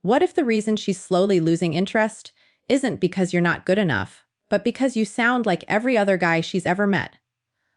What if the reason she's slowly losing interest isn't because you're not good enough, but because you sound like every other guy she's ever met?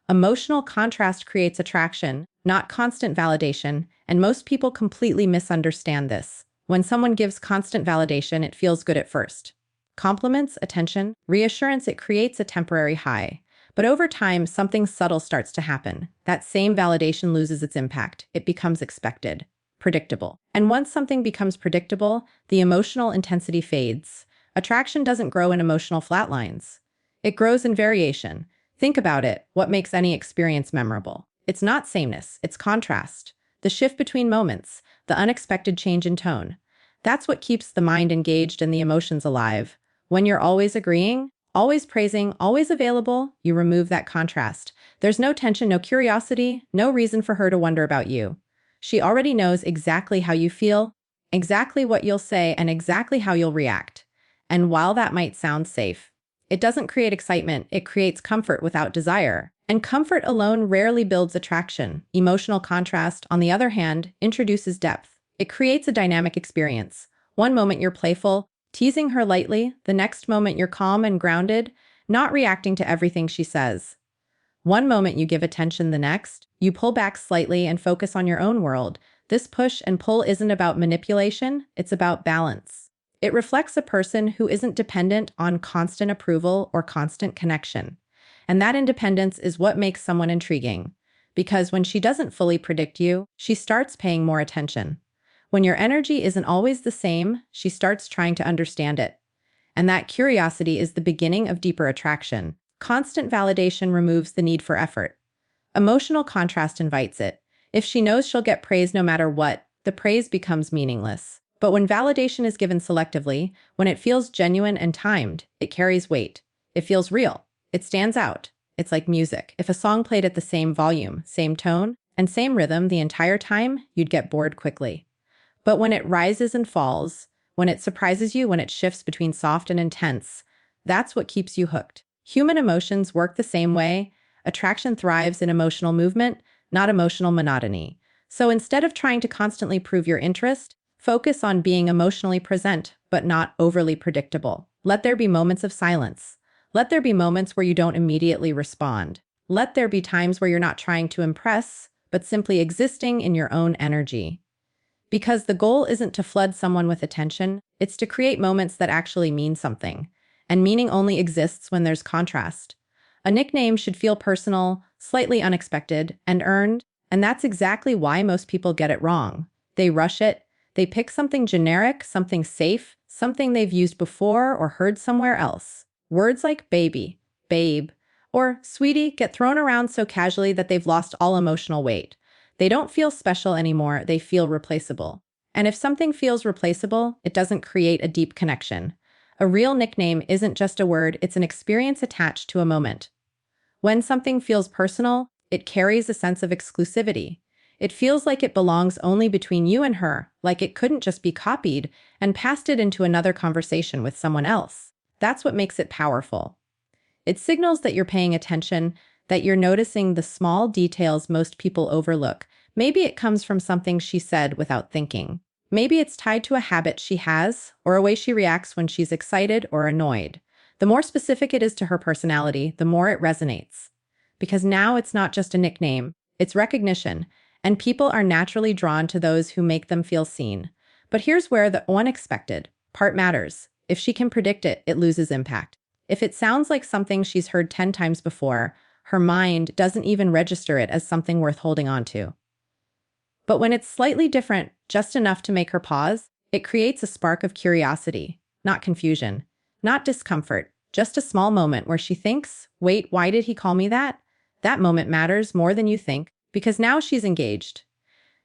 Emotional contrast creates attraction, not constant validation, and most people completely misunderstand this. When someone gives constant validation, it feels good at first. Compliments, attention, reassurance, it creates a temporary high. But over time, something subtle starts to happen. That same validation loses its impact. It becomes expected, predictable. And once something becomes predictable, the emotional intensity fades. Attraction doesn't grow in emotional flatlines. It grows in variation. Think about it. What makes any experience memorable? It's not sameness, it's contrast. The shift between moments, the unexpected change in tone. That's what keeps the mind engaged and the emotions alive. When you're always agreeing, always praising, always available, you remove that contrast. There's no tension, no curiosity, no reason for her to wonder about you. She already knows exactly how you feel, exactly what you'll say, and exactly how you'll react. And while that might sound safe, it doesn't create excitement, it creates comfort without desire. And comfort alone rarely builds attraction. Emotional contrast, on the other hand, introduces depth. It creates a dynamic experience. One moment you're playful, teasing her lightly, the next moment you're calm and grounded, not reacting to everything she says. One moment you give attention, the next, you pull back slightly and focus on your own world. This push and pull isn't about manipulation, it's about balance. It reflects a person who isn't dependent on constant approval or constant connection. And that independence is what makes someone intriguing. Because when she doesn't fully predict you, she starts paying more attention. When your energy isn't always the same, she starts trying to understand it. And that curiosity is the beginning of deeper attraction. Constant validation removes the need for effort. Emotional contrast invites it. If she knows she'll get praise no matter what, the praise becomes meaningless. But when validation is given selectively, when it feels genuine and timed, it carries weight. It feels real. It stands out. It's like music. If a song played at the same volume, same tone, and same rhythm the entire time, you'd get bored quickly. But when it rises and falls, when it surprises you, when it shifts between soft and intense, that's what keeps you hooked. Human emotions work the same way. Attraction thrives in emotional movement, not emotional monotony. So instead of trying to constantly prove your interest, focus on being emotionally present, but not overly predictable. Let there be moments of silence. Let there be moments where you don't immediately respond. Let there be times where you're not trying to impress, but simply existing in your own energy. Because the goal isn't to flood someone with attention, it's to create moments that actually mean something. And meaning only exists when there's contrast. A nickname should feel personal, slightly unexpected, and earned, and that's exactly why most people get it wrong. They rush it, they pick something generic, something safe, something they've used before or heard somewhere else. Words like baby, babe, or sweetie get thrown around so casually that they've lost all emotional weight. They don't feel special anymore, they feel replaceable. And if something feels replaceable, it doesn't create a deep connection. A real nickname isn't just a word, it's an experience attached to a moment. When something feels personal, it carries a sense of exclusivity. It feels like it belongs only between you and her, like it couldn't just be copied and passed it into another conversation with someone else. That's what makes it powerful. It signals that you're paying attention, that you're noticing the small details most people overlook. Maybe it comes from something she said without thinking. Maybe it's tied to a habit she has, or a way she reacts when she's excited or annoyed. The more specific it is to her personality, the more it resonates. Because now it's not just a nickname, it's recognition, and people are naturally drawn to those who make them feel seen. But here's where the unexpected part matters. If she can predict it, it loses impact. If it sounds like something she's heard 10 times before, her mind doesn't even register it as something worth holding on to. But when it's slightly different, just enough to make her pause, it creates a spark of curiosity, not confusion, not discomfort, just a small moment where she thinks, wait, why did he call me that? That moment matters more than you think, because now she's engaged.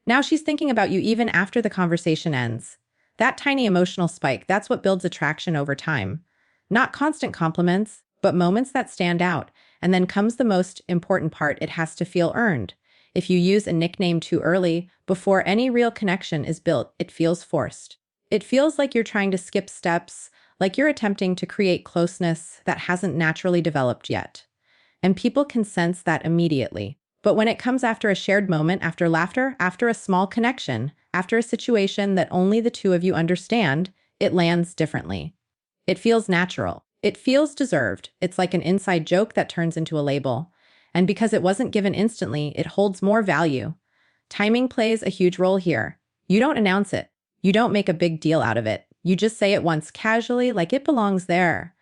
Now she's thinking about you even after the conversation ends. That tiny emotional spike, that's what builds attraction over time. Not constant compliments, but moments that stand out. And then comes the most important part, it has to feel earned. If you use a nickname too early, before any real connection is built, it feels forced. It feels like you're trying to skip steps, like you're attempting to create closeness that hasn't naturally developed yet. And people can sense that immediately. But when it comes after a shared moment, after laughter, after a small connection, after a situation that only the two of you understand, it lands differently. It feels natural. It feels deserved. It's like an inside joke that turns into a label. And because it wasn't given instantly, it holds more value. Timing plays a huge role here. You don't announce it. You don't make a big deal out of it. You just say it once casually, like it belongs there.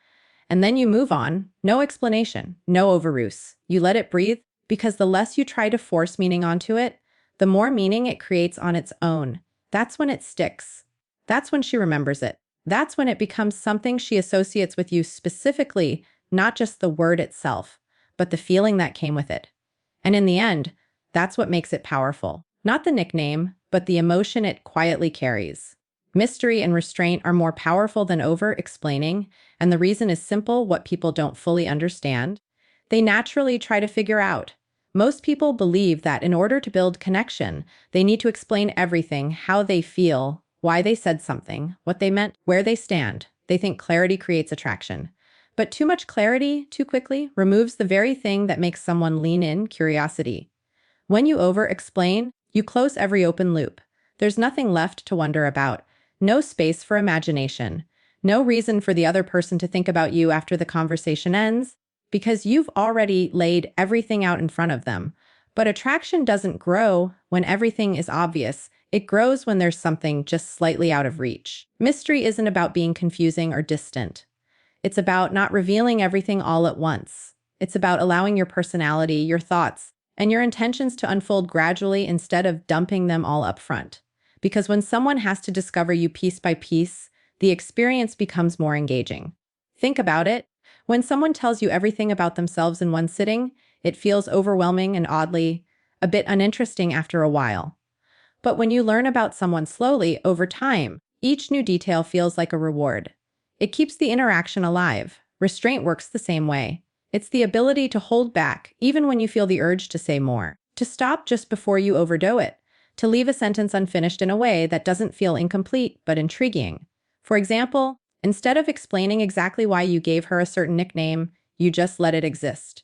And then you move on. No explanation. No overuse. You let it breathe, because the less you try to force meaning onto it, the more meaning it creates on its own. That's when it sticks. That's when she remembers it. That's when it becomes something she associates with you specifically, not just the word itself, but the feeling that came with it. And in the end, that's what makes it powerful. Not the nickname, but the emotion it quietly carries. Mystery and restraint are more powerful than over-explaining, and the reason is simple: what people don't fully understand, they naturally try to figure out. Most people believe that in order to build connection, they need to explain everything: how they feel, why they said something, what they meant, where they stand. They think clarity creates attraction. But too much clarity, too quickly, removes the very thing that makes someone lean in: curiosity. When you over-explain, you close every open loop. There's nothing left to wonder about. No space for imagination. No reason for the other person to think about you after the conversation ends, because you've already laid everything out in front of them. But attraction doesn't grow when everything is obvious. It grows when there's something just slightly out of reach. Mystery isn't about being confusing or distant. It's about not revealing everything all at once. It's about allowing your personality, your thoughts, and your intentions to unfold gradually instead of dumping them all up front. Because when someone has to discover you piece by piece, the experience becomes more engaging. Think about it. When someone tells you everything about themselves in one sitting, it feels overwhelming and oddly a bit uninteresting after a while. But when you learn about someone slowly, over time, each new detail feels like a reward. It keeps the interaction alive. Restraint works the same way. It's the ability to hold back, even when you feel the urge to say more. To stop just before you overdo it. To leave a sentence unfinished in a way that doesn't feel incomplete, but intriguing. For example, instead of explaining exactly why you gave her a certain nickname, you just let it exist.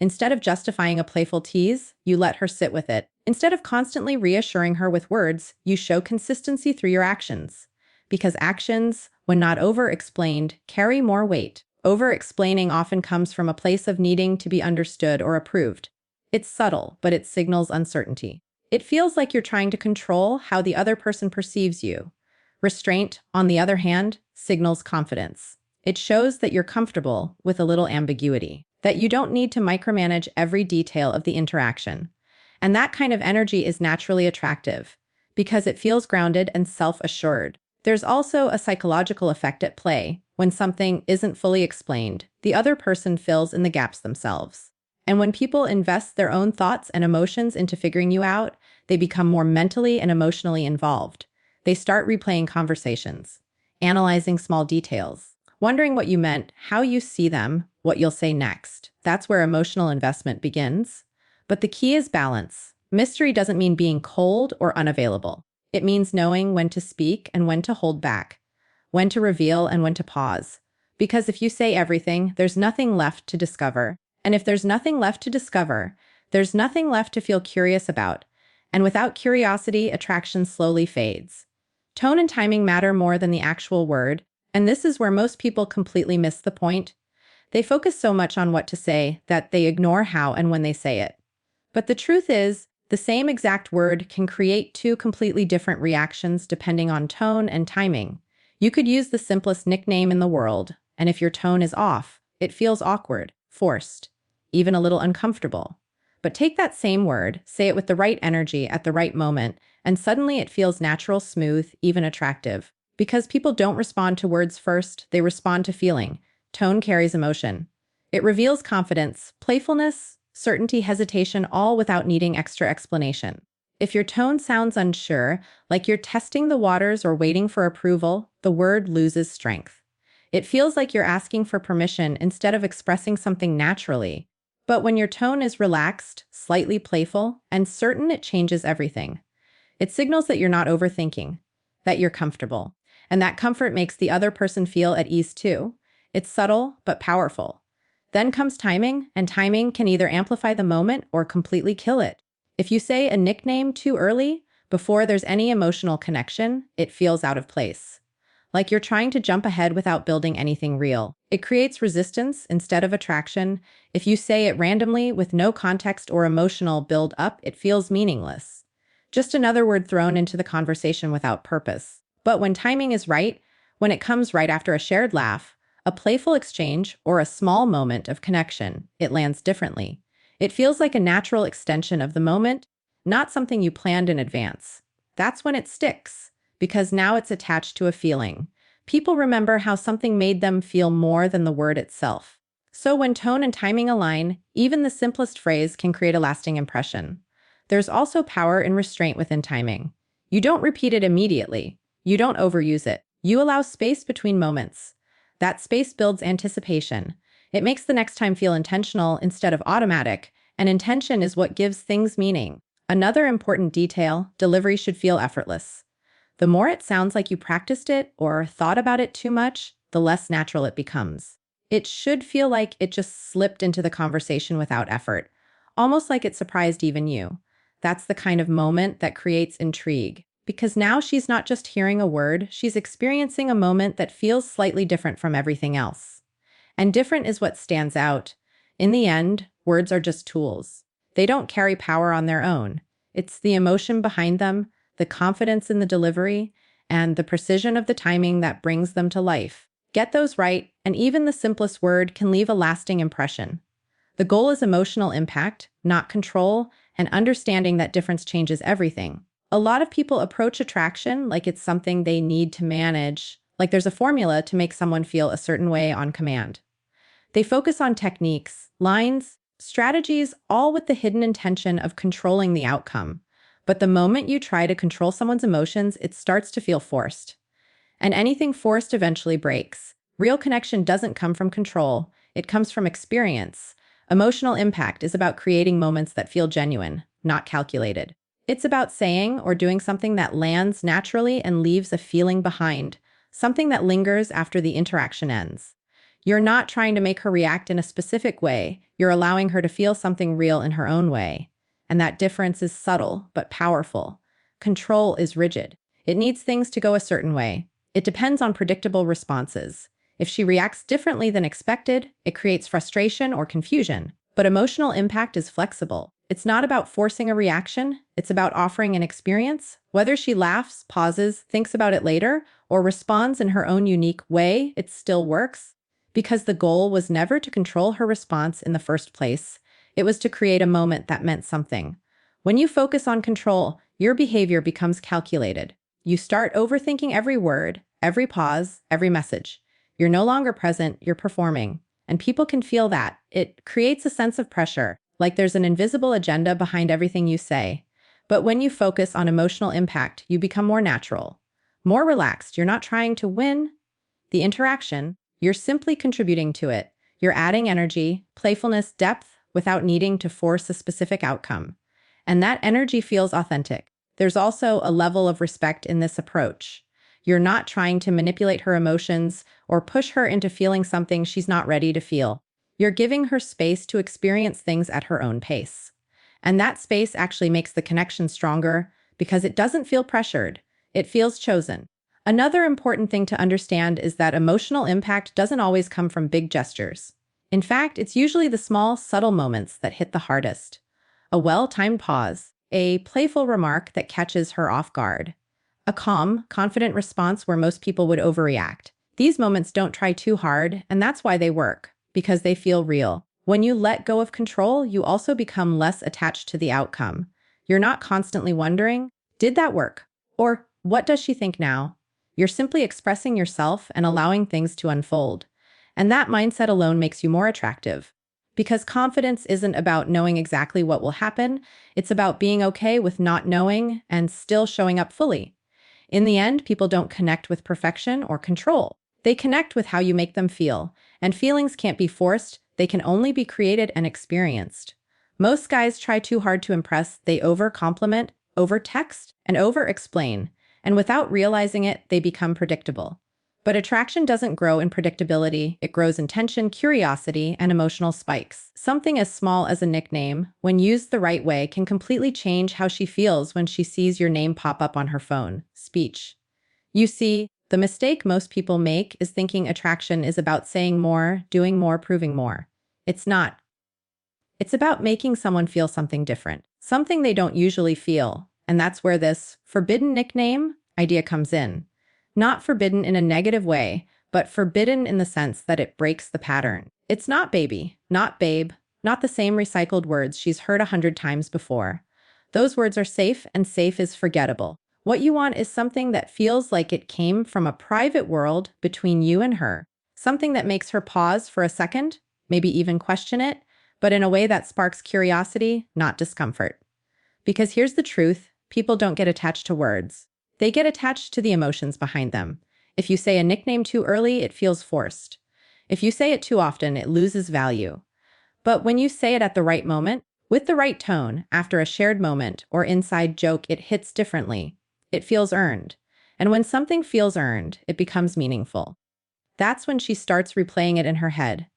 Instead of justifying a playful tease, you let her sit with it. Instead of constantly reassuring her with words, you show consistency through your actions. Because actions, when not over-explained, carry more weight. Over-explaining often comes from a place of needing to be understood or approved. It's subtle, but it signals uncertainty. It feels like you're trying to control how the other person perceives you. Restraint, on the other hand, signals confidence. It shows that you're comfortable with a little ambiguity, that you don't need to micromanage every detail of the interaction. And that kind of energy is naturally attractive, because it feels grounded and self-assured. There's also a psychological effect at play. When something isn't fully explained, the other person fills in the gaps themselves. And when people invest their own thoughts and emotions into figuring you out, they become more mentally and emotionally involved. They start replaying conversations, analyzing small details, wondering what you meant, how you see them, what you'll say next. That's where emotional investment begins. But the key is balance. Mystery doesn't mean being cold or unavailable. It means knowing when to speak and when to hold back, when to reveal and when to pause. Because if you say everything, there's nothing left to discover. And if there's nothing left to discover, there's nothing left to feel curious about. And without curiosity, attraction slowly fades. Tone and timing matter more than the actual word, and this is where most people completely miss the point. They focus so much on what to say that they ignore how and when they say it. But the truth is, the same exact word can create two completely different reactions depending on tone and timing. You could use the simplest nickname in the world, and if your tone is off, it feels awkward, forced, even a little uncomfortable. But take that same word, say it with the right energy at the right moment, and suddenly it feels natural, smooth, even attractive. Because people don't respond to words first, they respond to feeling. Tone carries emotion. It reveals confidence, playfulness, certainty, hesitation, all without needing extra explanation. If your tone sounds unsure, like you're testing the waters or waiting for approval, the word loses strength. It feels like you're asking for permission instead of expressing something naturally. But when your tone is relaxed, slightly playful, and certain, it changes everything. It signals that you're not overthinking, that you're comfortable. And that comfort makes the other person feel at ease too. It's subtle, but powerful. Then comes timing, and timing can either amplify the moment or completely kill it. If you say a nickname too early, Before there's any emotional connection, it feels out of place. Like you're trying to jump ahead without building anything real. It creates resistance instead of attraction. If you say it randomly with no context or emotional build up, it feels meaningless. Just another word thrown into the conversation without purpose. But when timing is right, when it comes right after a shared laugh, a playful exchange, or a small moment of connection, it lands differently. It feels like a natural extension of the moment, not something you planned in advance. That's when it sticks, because now it's attached to a feeling. People remember how something made them feel more than the word itself. So when tone and timing align, even the simplest phrase can create a lasting impression. There's also power in restraint within timing. You don't repeat it immediately. You don't overuse it. You allow space between moments. That space builds anticipation. It makes the next time feel intentional instead of automatic, and intention is what gives things meaning. Another important detail, delivery should feel effortless. The more it sounds like you practiced it or thought about it too much, the less natural it becomes. It should feel like it just slipped into the conversation without effort, almost like it surprised even you. That's the kind of moment that creates intrigue. Because now she's not just hearing a word, she's experiencing a moment that feels slightly different from everything else. And different is what stands out. In the end, words are just tools. They don't carry power on their own. It's the emotion behind them, the confidence in the delivery, and the precision of the timing that brings them to life. Get those right, and even the simplest word can leave a lasting impression. The goal is emotional impact, not control, and understanding that difference changes everything. A lot of people approach attraction like it's something they need to manage, like there's a formula to make someone feel a certain way on command. They focus on techniques, lines, strategies, all with the hidden intention of controlling the outcome. But the moment you try to control someone's emotions, it starts to feel forced. And anything forced eventually breaks. Real connection doesn't come from control, it comes from experience. Emotional impact is about creating moments that feel genuine, not calculated. It's about saying or doing something that lands naturally and leaves a feeling behind, something that lingers after the interaction ends. You're not trying to make her react in a specific way, you're allowing her to feel something real in her own way. And that difference is subtle but powerful. Control is rigid. It needs things to go a certain way. It depends on predictable responses. If she reacts differently than expected, it creates frustration or confusion. But emotional impact is flexible. It's not about forcing a reaction, it's about offering an experience. Whether she laughs, pauses, thinks about it later, or responds in her own unique way, it still works. Because the goal was never to control her response in the first place. It was to create a moment that meant something. When you focus on control, your behavior becomes calculated. You start overthinking every word, every pause, every message. You're no longer present, you're performing. And people can feel that. It creates a sense of pressure, like there's an invisible agenda behind everything you say. But when you focus on emotional impact, you become more natural, more relaxed. You're not trying to win the interaction, you're simply contributing to it. You're adding energy, playfulness, depth, without needing to force a specific outcome. And that energy feels authentic. There's also a level of respect in this approach. You're not trying to manipulate her emotions or push her into feeling something she's not ready to feel. You're giving her space to experience things at her own pace. And that space actually makes the connection stronger because it doesn't feel pressured. It feels chosen. Another important thing to understand is that emotional impact doesn't always come from big gestures. In fact, it's usually the small, subtle moments that hit the hardest. A well-timed pause, a playful remark that catches her off guard, a calm, confident response where most people would overreact. These moments don't try too hard, and that's why they work, because they feel real. When you let go of control, you also become less attached to the outcome. You're not constantly wondering, did that work? Or what does she think now? You're simply expressing yourself and allowing things to unfold. And that mindset alone makes you more attractive. Because confidence isn't about knowing exactly what will happen, it's about being okay with not knowing and still showing up fully. In the end, people don't connect with perfection or control. They connect with how you make them feel, and feelings can't be forced, they can only be created and experienced. Most guys try too hard to impress, they over-compliment, over-text, and over-explain, and without realizing it, they become predictable. But attraction doesn't grow in predictability, it grows in tension, curiosity, and emotional spikes. Something as small as a nickname, when used the right way, can completely change how she feels when she sees your name pop up on her phone. Speech. You see, the mistake most people make is thinking attraction is about saying more, doing more, proving more. It's not. It's about making someone feel something different, something they don't usually feel. And that's where this forbidden nickname idea comes in. Not forbidden in a negative way, but forbidden in the sense that it breaks the pattern. It's not baby, not babe, not the same recycled words she's heard 100 times before. Those words are safe, and safe is forgettable. What you want is something that feels like it came from a private world between you and her. Something that makes her pause for a second, maybe even question it, but in a way that sparks curiosity, not discomfort. Because here's the truth, people don't get attached to words. They get attached to the emotions behind them. If you say a nickname too early, it feels forced. If you say it too often, it loses value. But when you say it at the right moment, with the right tone, after a shared moment or inside joke, it hits differently. It feels earned. And when something feels earned, it becomes meaningful. That's when she starts replaying it in her head.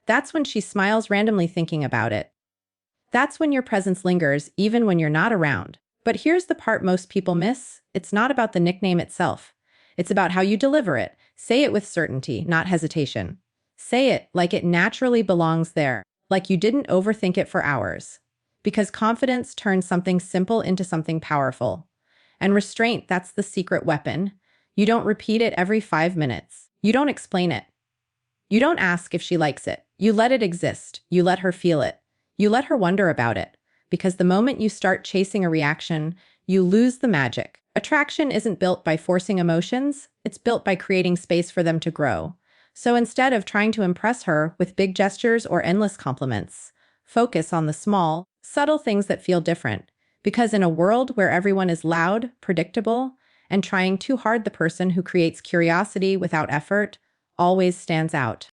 That's when she smiles randomly thinking about it. That's when your presence lingers even when you're not around. But here's the part most people miss. It's not about the nickname itself. It's about how you deliver it. Say it with certainty, not hesitation. Say it like it naturally belongs there, like you didn't overthink it for hours. Because confidence turns something simple into something powerful. And restraint, that's the secret weapon. You don't repeat it every 5 minutes. You don't explain it. You don't ask if she likes it. You let it exist. You let her feel it. You let her wonder about it. Because the moment you start chasing a reaction, you lose the magic. Attraction isn't built by forcing emotions, it's built by creating space for them to grow. So instead of trying to impress her with big gestures or endless compliments, focus on the small, subtle things that feel different. Because in a world where everyone is loud, predictable, and trying too hard, the person who creates curiosity without effort always stands out.